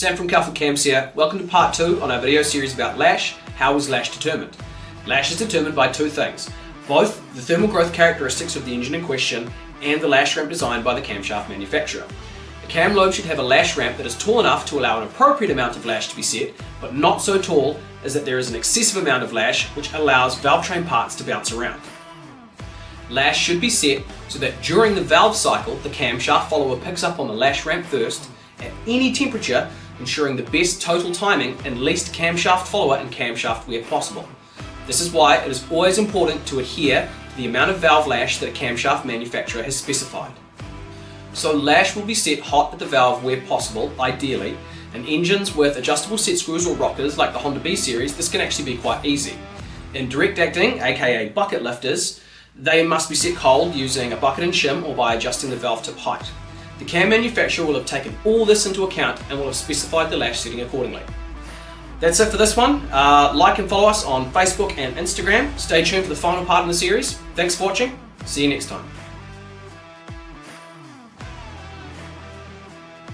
Sam from Kelford Cams here. Welcome to part 2 on our video series about Lash. How is Lash determined? Lash is determined by two things, both the thermal growth characteristics of the engine in question and the lash ramp designed by the camshaft manufacturer. A cam lobe should have a lash ramp that is tall enough to allow an appropriate amount of lash to be set, but not so tall as that there is an excessive amount of lash which allows valve train parts to bounce around. Lash should be set so that during the valve cycle the camshaft follower picks up on the lash ramp first at any temperature, ensuring the best total timing and least camshaft follower and camshaft wear possible. This is why it is always important to adhere to the amount of valve lash that a camshaft manufacturer has specified. So lash will be set hot at the valve where possible, ideally. In engines with adjustable set screws or rockers like the Honda B series, this can actually be quite easy. In direct acting, aka bucket lifters, they must be set cold using a bucket and shim or by adjusting the valve tip height. The cam manufacturer will have taken all this into account and will have specified the lash setting accordingly. That's it for this one. Like and follow us on Facebook and Instagram. Stay tuned for the final part in the series. Thanks for watching. See you next time.